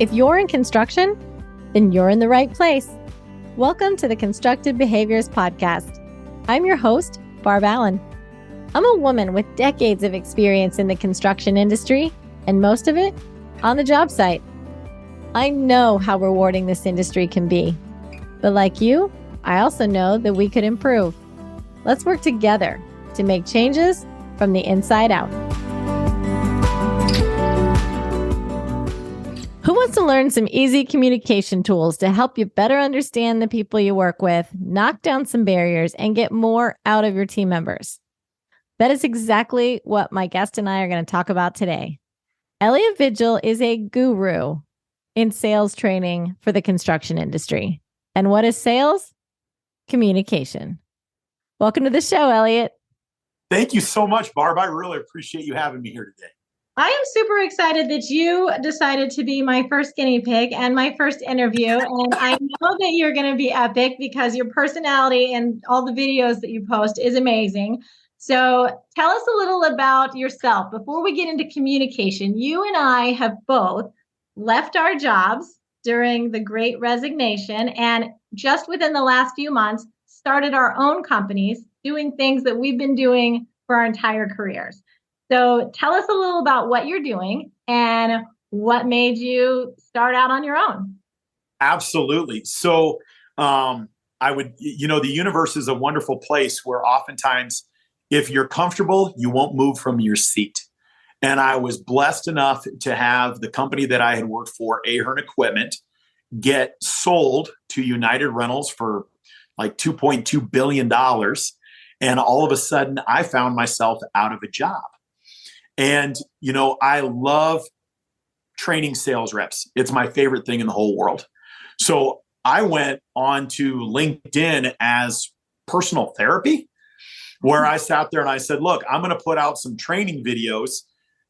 If you're in construction, then you're in the right place. Welcome to the Constructive Behaviors Podcast. I'm your host, Barb Allen. I'm a woman with decades of experience in the construction industry, and most of it on the job site. I know how rewarding this industry can be. But like you, I also know that we could improve. Let's work together to make changes from the inside out. Who wants to learn some easy communication tools to help you better understand the people you work with, knock down some barriers, and get more out of your team members? That is exactly what my guest and I are going to talk about today. Elliott Vigil is a guru in sales training for the construction industry. And what is sales? Communication. Welcome to the show, Elliott. Thank you so much, Barb. I really appreciate you having me here today. I am super excited that you decided to be my first guinea pig and my first interview. And I know that you're going to be epic because your personality and all the videos that you post is amazing. So tell us a little about yourself. Before we get into communication, you and I have both left our jobs during the Great Resignation and just within the last few months started our own companies doing things that we've been doing for our entire careers. So tell us a little about what you're doing and what made you start out on your own. Absolutely. So the universe is a wonderful place where oftentimes if you're comfortable, you won't move from your seat. And I was blessed enough to have the company that I had worked for, Ahern Equipment, get sold to United Rentals for like $2.2 billion. And all of a sudden I found myself out of a job. And, I love training sales reps. It's my favorite thing in the whole world. So I went on to LinkedIn as personal therapy, where I sat there and I said, look, I'm going to put out some training videos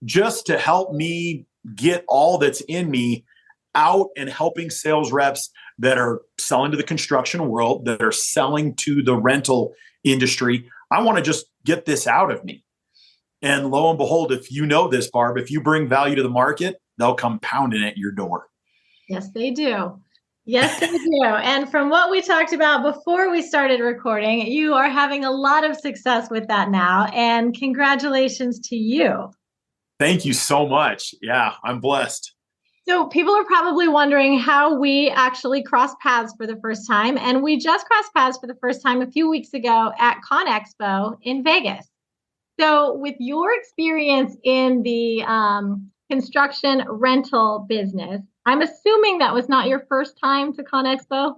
just to help me get all that's in me out and helping sales reps that are selling to the construction world, that are selling to the rental industry. I want to just get this out of me. And lo and behold, if you know this, Barb, if you bring value to the market, they'll come pounding at your door. Yes, they do. Yes, they do. And from what we talked about before we started recording, you are having a lot of success with that now. And congratulations to you. Thank you so much. Yeah, I'm blessed. So people are probably wondering how we actually crossed paths for the first time. And we just crossed paths for the first time a few weeks ago at ConExpo in Vegas. So with your experience in the construction rental business, I'm assuming that was not your first time to ConExpo?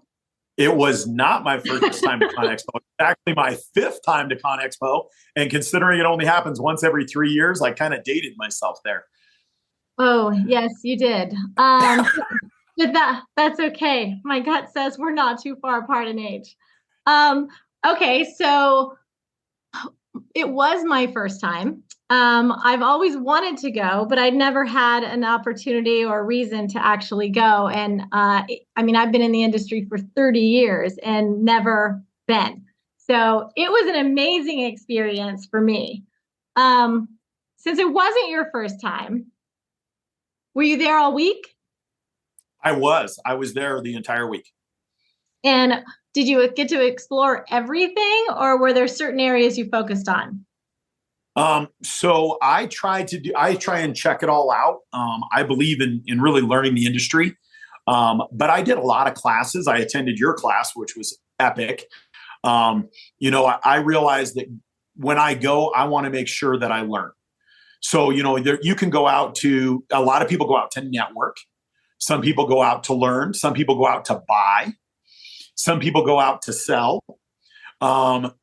It was not my first time to ConExpo. It's actually my fifth time to ConExpo. And considering it only happens once every 3 years, I kind of dated myself there. Oh, yes, you did. But that's okay. My gut says we're not too far apart in age. Okay, so it was my first time. I've always wanted to go, but I'd never had an opportunity or reason to actually go. And I've been in the industry for 30 years and never been. So it was an amazing experience for me. Since it wasn't your first time, were you there all week? I was there the entire week. And did you get to explore everything, or were there certain areas you focused on? So I try and check it all out. I believe in really learning the industry. But I did a lot of classes. I attended your class, which was epic. I realized that when I go, I want to make sure that I learn. So, you can go out to, a lot of people go out to network. Some people go out to learn. Some people go out to buy. Some people go out to sell.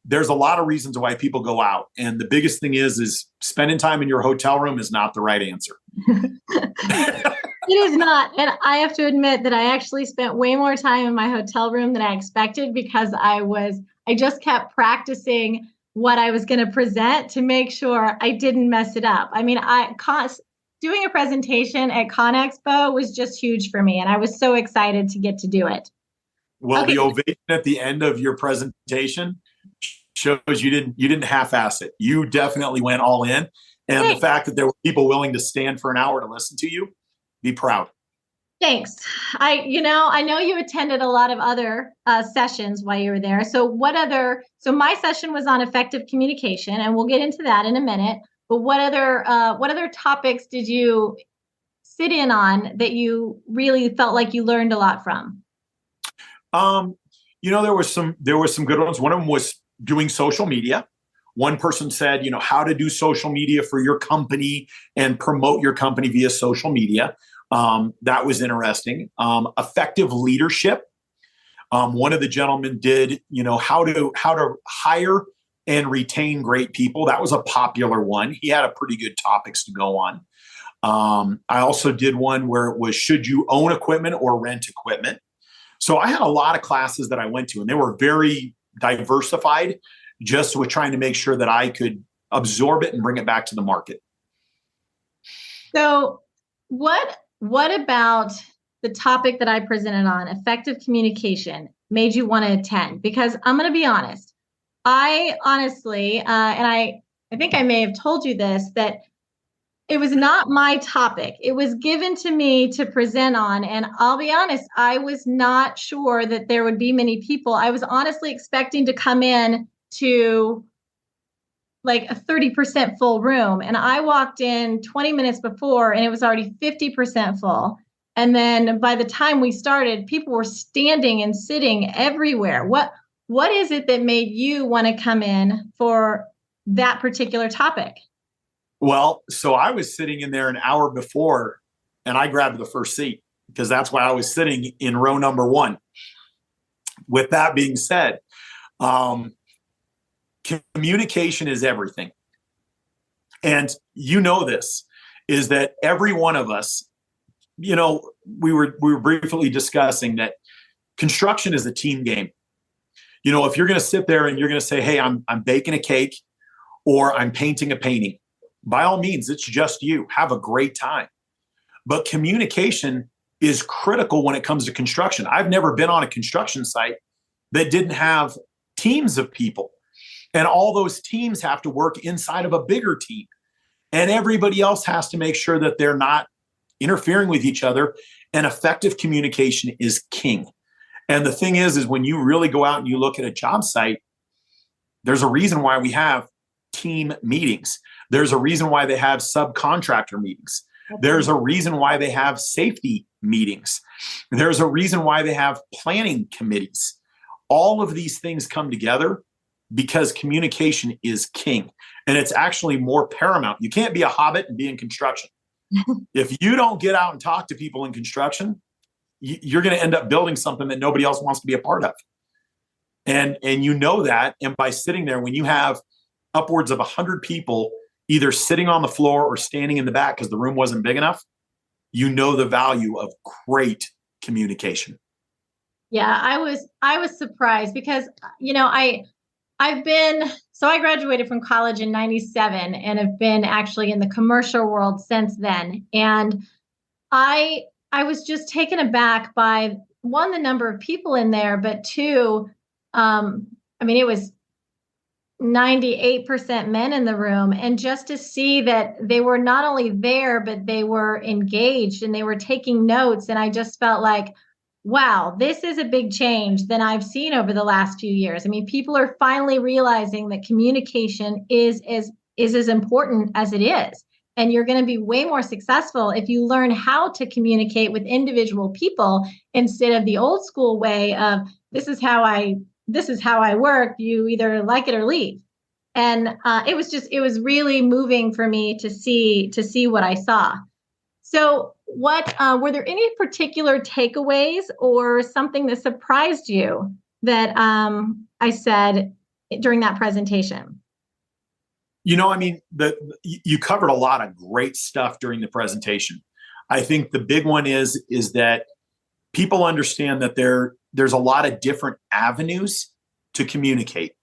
There's a lot of reasons why people go out. And the biggest thing is spending time in your hotel room is not the right answer. It is not. And I have to admit that I actually spent way more time in my hotel room than I expected because I just kept practicing what I was going to present to make sure I didn't mess it up. Doing a presentation at ConExpo was just huge for me. And I was so excited to get to do it. Well, okay. The ovation at the end of your presentation shows you didn't half-ass it. You definitely went all in. And the fact that there were people willing to stand for an hour to listen to you, be proud. Thanks. I know you attended a lot of other sessions while you were there. So my session was on effective communication, and we'll get into that in a minute. But what other topics did you sit in on that you really felt like you learned a lot from? Um, there was some good ones. One of them was doing social media. One person said, how to do social media for your company and promote your company via social media. That was interesting. Effective leadership. One of the gentlemen did, how to hire and retain great people. That was a popular one. He had a pretty good topics to go on. I also did one where it was, should you own equipment or rent equipment? So I had a lot of classes that I went to, and they were very diversified, just with trying to make sure that I could absorb it and bring it back to the market. So what about the topic that I presented on, effective communication, made you want to attend? Because I'm going to be honest, I honestly, and I think I may have told you this, that it was not my topic. It was given to me to present on. And I'll be honest, I was not sure that there would be many people. I was honestly expecting to come in to like a 30% full room. And I walked in 20 minutes before and it was already 50% full. And then by the time we started, people were standing and sitting everywhere. What is it that made you want to come in for that particular topic? Well, so I was sitting in there an hour before and I grabbed the first seat because that's why I was sitting in row number one. With that being said, communication is everything. And this is that every one of us, we were briefly discussing that construction is a team game. If you're going to sit there and you're going to say, hey, I'm baking a cake or I'm painting a painting, by all means, it's just you. Have a great time. But communication is critical when it comes to construction. I've never been on a construction site that didn't have teams of people. And all those teams have to work inside of a bigger team. And everybody else has to make sure that they're not interfering with each other. And effective communication is king. And the thing is when you really go out and you look at a job site, there's a reason why we have team meetings. There's a reason why they have subcontractor meetings. There's a reason why they have safety meetings. There's a reason why they have planning committees. All of these things come together because communication is king. And it's actually more paramount. You can't be a hobbit and be in construction. If you don't get out and talk to people in construction, you're going to end up building something that nobody else wants to be a part of. And that. And by sitting there, when you have upwards of 100 people either sitting on the floor or standing in the back because the room wasn't big enough, the value of great communication. Yeah, I was surprised because I graduated from college in 97 and have been actually in the commercial world since then. And I was just taken aback by, one, the number of people in there, but two, it was 98% men in the room. And just to see that they were not only there, but they were engaged and they were taking notes. And I just felt like, wow, this is a big change than I've seen over the last few years. People are finally realizing that communication is as important as it is. And you're going to be way more successful if you learn how to communicate with individual people instead of the old school way of this is how I work. You either like it or leave. And it was really moving for me to see what I saw. So what were there any particular takeaways or something that surprised you that I said during that presentation? You covered a lot of great stuff during the presentation. I think the big one is that people understand that there's a lot of different avenues to communicate.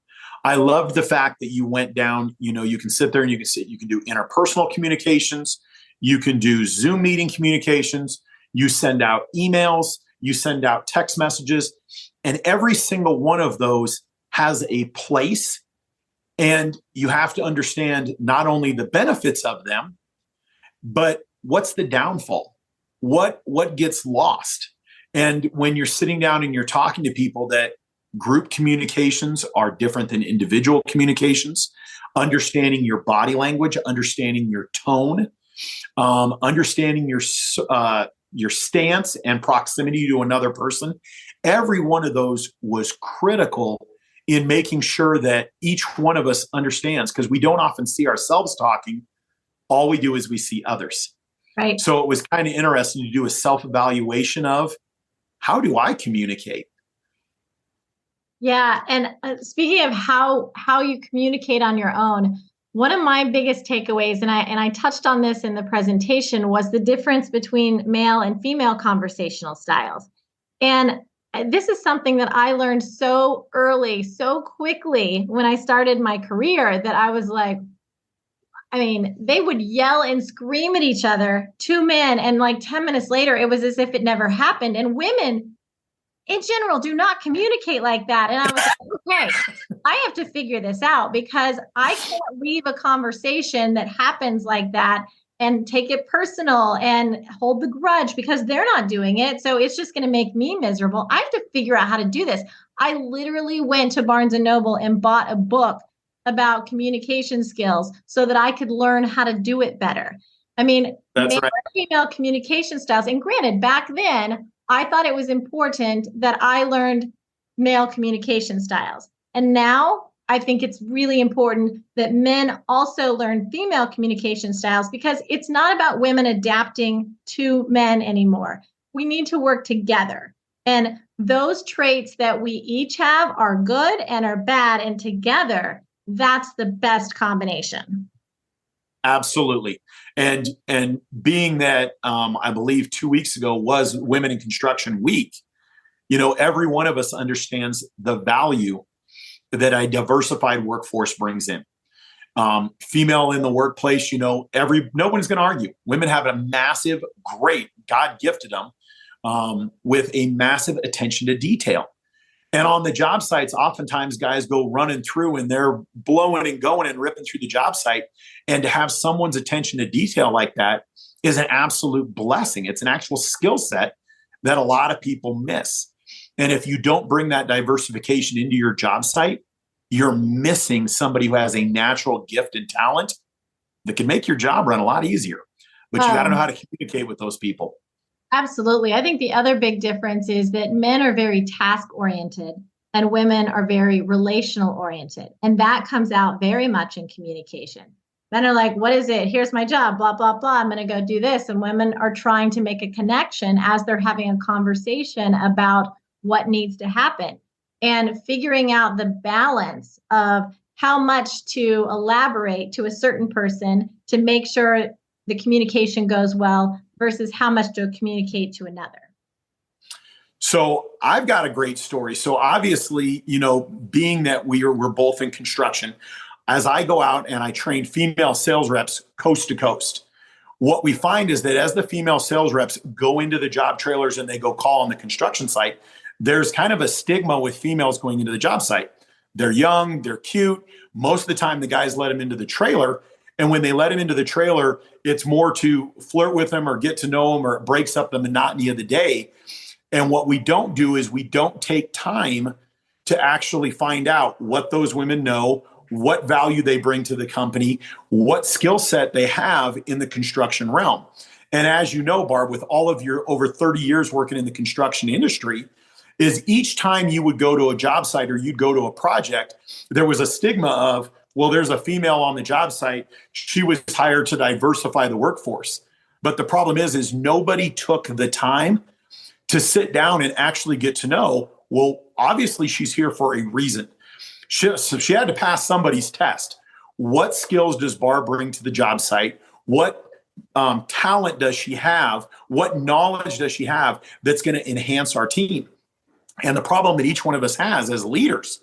I loved the fact that you went down, you can sit there and you can do interpersonal communications. You can do Zoom meeting communications. You send out emails, you send out text messages, and every single one of those has a place. And you have to understand not only the benefits of them, but what's the downfall? what gets lost. And when you're sitting down and you're talking to people, that group communications are different than individual communications, understanding your body language, understanding your tone, understanding your stance and proximity to another person. Every one of those was critical in making sure that each one of us understands, because we don't often see ourselves talking. All we do is we see others. Right. So it was kind of interesting to do a self-evaluation of, how do I communicate? Yeah. And speaking of how you communicate on your own, one of my biggest takeaways, and I touched on this in the presentation, was the difference between male and female conversational styles. And this is something that I learned so early, so quickly when I started my career, that I was like, I mean, they would yell and scream at each other, two men, and like 10 minutes later, it was as if it never happened. And women in general do not communicate like that. And I was like, okay, I have to figure this out, because I can't leave a conversation that happens like that and take it personal and hold the grudge because they're not doing it. So it's just going to make me miserable. I have to figure out how to do this. I literally went to Barnes and Noble and bought a book about communication skills so that I could learn how to do it better. I mean, That's male right. and female communication styles. And granted, back then, I thought it was important that I learned male communication styles. And now I think it's really important that men also learn female communication styles, because it's not about women adapting to men anymore. We need to work together. And those traits that we each have are good and are bad. And together, that's the best combination. Absolutely. And being that I believe 2 weeks ago was Women in Construction Week, every one of us understands the value that a diversified workforce brings in. Female in the workplace, no one's going to argue. Women have a massive, great, God gifted them with a massive attention to detail. And on the job sites, oftentimes guys go running through and they're blowing and going and ripping through the job site. And to have someone's attention to detail like that is an absolute blessing. It's an actual skill set that a lot of people miss. And if you don't bring that diversification into your job site, you're missing somebody who has a natural gift and talent that can make your job run a lot easier. But you got to know how to communicate with those people. Absolutely. I think the other big difference is that men are very task oriented and women are very relational oriented. And that comes out very much in communication. Men are like, what is it? Here's my job, blah, blah, blah. I'm going to go do this. And women are trying to make a connection as they're having a conversation about what needs to happen, and figuring out the balance of how much to elaborate to a certain person to make sure the communication goes well versus how much to communicate to another. So I've got a great story. So obviously, being that we're both in construction, as I go out and I train female sales reps coast to coast, what we find is that as the female sales reps go into the job trailers and they go call on the construction site, there's kind of a stigma with females going into the job site. They're young, they're cute. Most of the time, the guys let them into the trailer. And when they let him into the trailer, it's more to flirt with them or get to know him, or it breaks up the monotony of the day. And what we don't do is we don't take time to actually find out what those women know, what value they bring to the company, what skill set they have in the construction realm. And as you know, Barb, with all of your over 30 years working in the construction industry, is each time you would go to a job site or you'd go to a project, there was a stigma of, well, there's a female on the job site. She was hired to diversify the workforce. But the problem is nobody took the time to sit down and actually get to know, well, obviously she's here for a reason. So she had to pass somebody's test. What skills does Barb bring to the job site? What talent does she have? What knowledge does she have that's going to enhance our team? And the problem that each one of us has as leaders,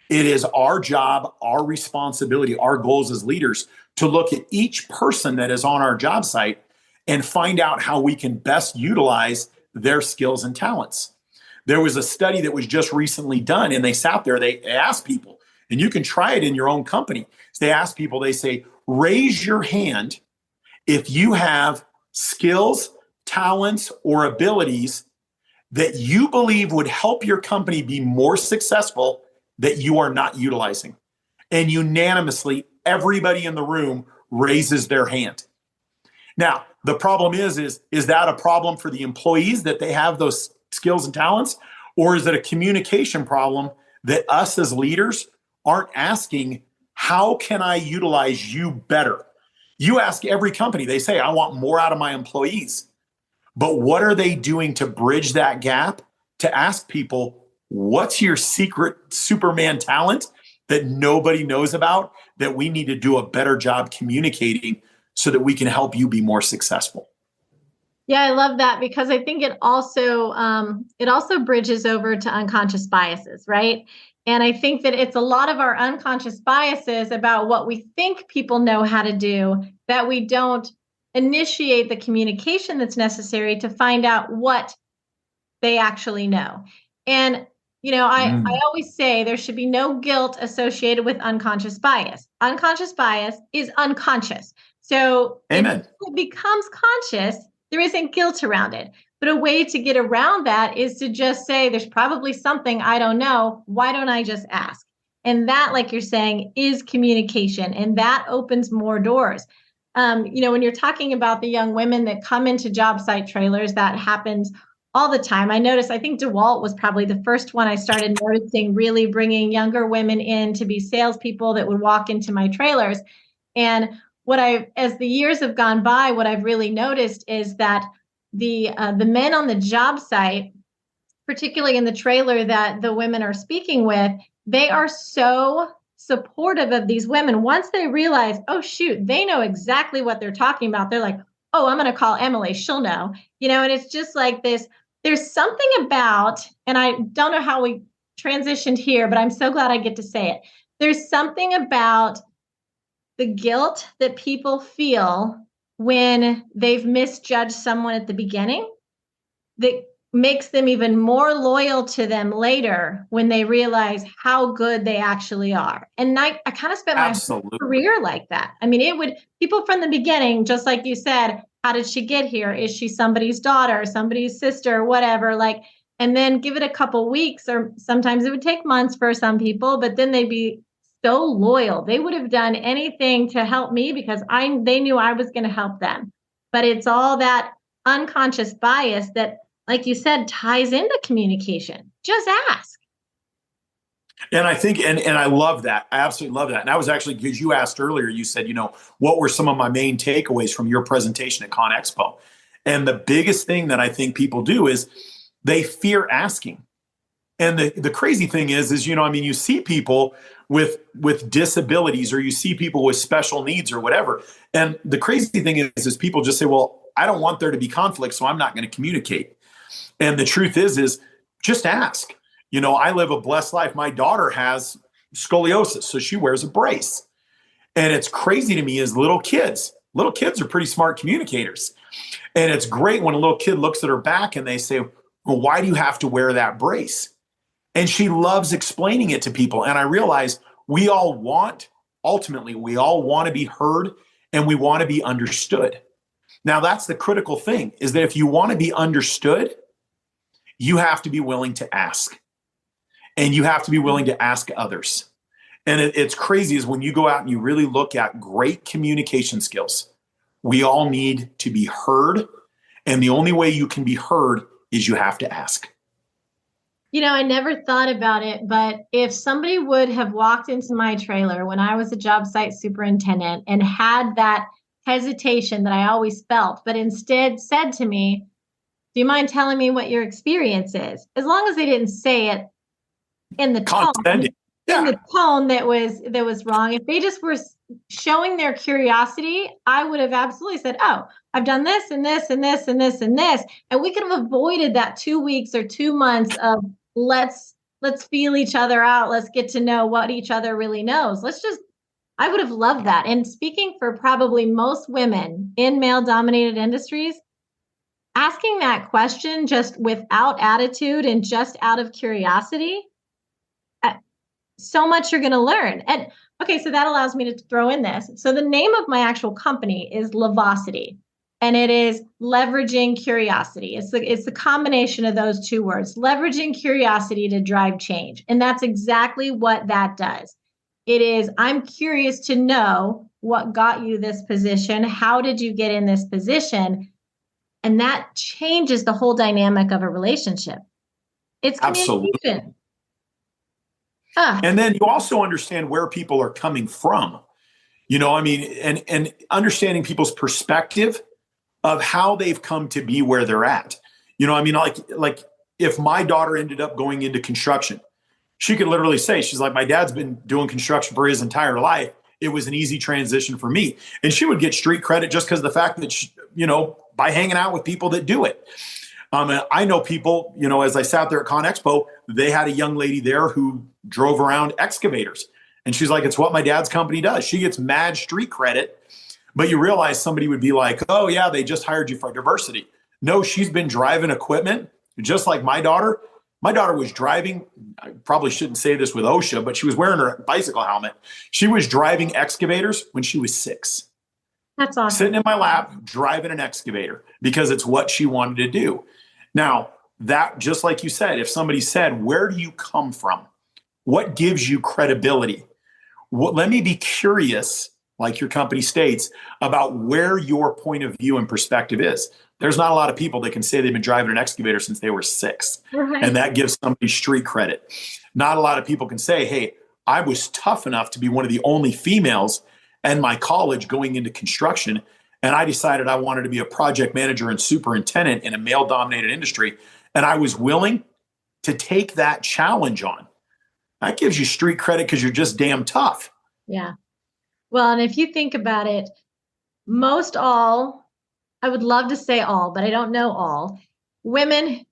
it is our job, our responsibility, our goals as leaders to look at each person that is on our job site and find out how we can best utilize their skills and talents. There was a study that was just recently done, and they sat there, they asked people, and you can try it in your own company. So they ask people, they say, raise your hand if you have skills, talents, or abilities that you believe would help your company be more successful that you are not utilizing? And unanimously, everybody in the room raises their hand. Now, the problem is that a problem for the employees that they have those skills and talents? Or is it a communication problem that us as leaders aren't asking, how can I utilize you better? You ask every company, they say, I want more out of my employees. But what are they doing to bridge that gap? To ask people, what's your secret Superman talent that nobody knows about that we need to do a better job communicating so that we can help you be more successful? Yeah, I love that, because I think it also bridges over to unconscious biases, right? And I think that it's a lot of our unconscious biases about what we think people know how to do, that we don't initiate the communication that's necessary to find out what they actually know. And I always say there should be no guilt associated with unconscious bias. Unconscious bias is unconscious. So Amen. if it becomes conscious, there isn't guilt around it. But a way to get around that is to just say, there's probably something I don't know. Why don't I just ask? And that, like you're saying, is communication. And that opens more doors. When you're talking about the young women that come into job site trailers, that happens all the time. I think DeWalt was probably the first one I started noticing really bringing younger women in to be salespeople that would walk into my trailers. And as the years have gone by, what I've really noticed is that the men on the job site, particularly in the trailer that the women are speaking with, they are so supportive of these women. Once they realize, oh shoot, they know exactly what they're talking about, they're like, oh, I'm going to call Emily, she'll know, and it's just like this. There's something about, and I don't know how we transitioned here, but I'm so glad I get to say it. There's something about the guilt that people feel when they've misjudged someone at the beginning that makes them even more loyal to them later when they realize how good they actually are. And I kind of spent my whole career like that. I mean, people from the beginning, just like you said, how did she get here? Is she somebody's daughter, somebody's sister, whatever? And then give it a couple weeks, or sometimes it would take months for some people, but then they'd be so loyal. They would have done anything to help me because they knew I was going to help them. But it's all that unconscious bias that, like you said, ties into communication. Just ask. And I think, and I love that. I absolutely love that. And I was actually, because you asked earlier, you said, what were some of my main takeaways from your presentation at ConExpo? And the biggest thing that I think people do is they fear asking. And the crazy thing is, you see people with disabilities, or you see people with special needs or whatever. And the crazy thing is people just say, well, I don't want there to be conflict, so I'm not going to communicate. And the truth is just ask. I live a blessed life. My daughter has scoliosis, so she wears a brace. And it's crazy to me is little kids are pretty smart communicators. And it's great when a little kid looks at her back and they say, well, why do you have to wear that brace? And she loves explaining it to people. And I realize ultimately, we all want to be heard and we want to be understood. Now, that's the critical thing, is that if you want to be understood, you have to be willing to ask. And you have to be willing to ask others. And it's crazy is when you go out and you really look at great communication skills, we all need to be heard. And the only way you can be heard is you have to ask. I never thought about it, but if somebody would have walked into my trailer when I was a job site superintendent and had that hesitation that I always felt, but instead said to me, do you mind telling me what your experience is? As long as they didn't say it in the tone, that was wrong. If they just were showing their curiosity, I would have absolutely said, oh, I've done this and this and this and this and this. And we could have avoided that 2 weeks or 2 months of let's feel each other out. Let's get to know what each other really knows. I would have loved that. And speaking for probably most women in male dominated industries, asking that question just without attitude and just out of curiosity, so much you're going to learn. And okay, so that allows me to throw in this. So the name of my actual company is Levosity. and it is leveraging curiosity. It's the combination of those two words, leveraging curiosity to drive change. And that's exactly what that does. It is, I'm curious to know what got you this position. How did you get in this position? And that changes the whole dynamic of a relationship. It's communication. Absolutely. And then you also understand where people are coming from. And understanding people's perspective of how they've come to be where they're at. Like if my daughter ended up going into construction, she could literally say, she's like, my dad's been doing construction for his entire life. It was an easy transition for me. And she would get street credit just because of the fact that, by hanging out with people that do it. I know people, as I sat there at ConExpo, they had a young lady there who drove around excavators. And she's like, it's what my dad's company does. She gets mad street credit. But you realize somebody would be like, oh, yeah, they just hired you for diversity. No, she's been driving equipment just like my daughter. My daughter was driving, I probably shouldn't say this with OSHA, but she was wearing her bicycle helmet. She was driving excavators when she was 6. That's awesome. Sitting in my lap, driving an excavator because it's what she wanted to do. Now, that, just like you said, if somebody said, where do you come from? What gives you credibility? Let me be curious, like your company states, about where your point of view and perspective is. There's not a lot of people that can say they've been driving an excavator since they were 6. Right. And that gives somebody street credit. Not a lot of people can say, hey, I was tough enough to be one of the only females in my college going into construction. And I decided I wanted to be a project manager and superintendent in a male-dominated industry. And I was willing to take that challenge on. That gives you street credit because you're just damn tough. Yeah. Well, and if you think about it, I would love to say all, but I don't know all, women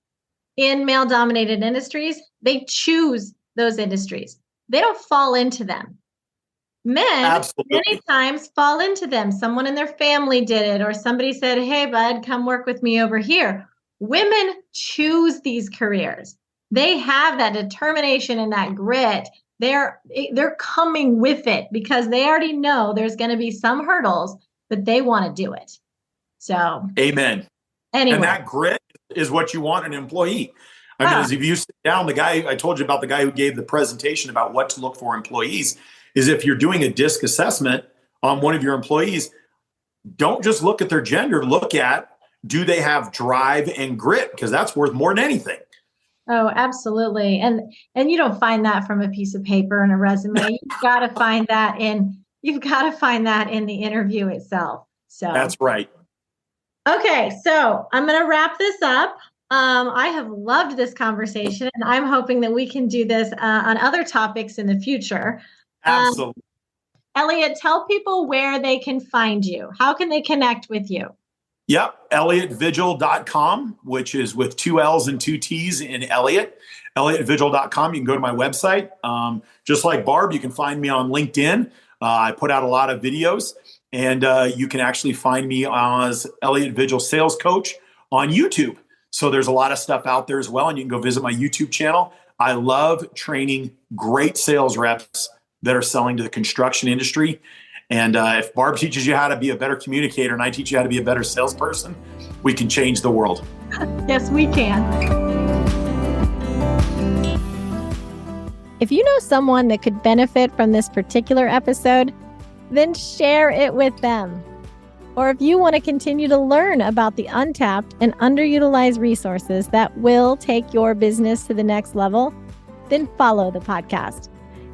in male-dominated industries, they choose those industries. They don't fall into them. Men, Absolutely. many times, fall into them. Someone in their family did it, or somebody said, hey, bud, come work with me over here. Women choose these careers. They have that determination and that grit. They're coming with it because they already know there's going to be some hurdles, but they want to do it. So, amen. Anyway. And that grit is what you want in an employee. I mean, as if you sit down, the guy, I told you about the guy who gave the presentation about what to look for employees, is if you're doing a DISC assessment on one of your employees, don't just look at their gender, look at, do they have drive and grit? Because that's worth more than anything. Oh, absolutely. And you don't find that from a piece of paper and a resume. You've got to find that in the interview itself. So that's right. Okay, so I'm going to wrap this up. I have loved this conversation, and I'm hoping that we can do this on other topics in the future. Absolutely. Elliott, tell people where they can find you. How can they connect with you? Yep, ElliottVigil.com, which is with 2 L's and 2 T's in Elliott. ElliottVigil.com. You can go to my website. Just like Barb, you can find me on LinkedIn. I put out a lot of videos. And you can actually find me as Elliott Vigil Sales Coach on YouTube. So there's a lot of stuff out there as well. And you can go visit my YouTube channel. I love training great sales reps that are selling to the construction industry. And if Barb teaches you how to be a better communicator and I teach you how to be a better salesperson, we can change the world. Yes, we can. If you know someone that could benefit from this particular episode, then share it with them. Or if you want to continue to learn about the untapped and underutilized resources that will take your business to the next level, then follow the podcast.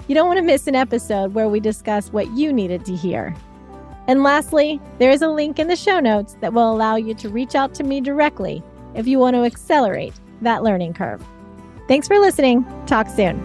You don't want to miss an episode where we discuss what you needed to hear. And lastly, there is a link in the show notes that will allow you to reach out to me directly if you want to accelerate that learning curve. Thanks for listening. Talk soon.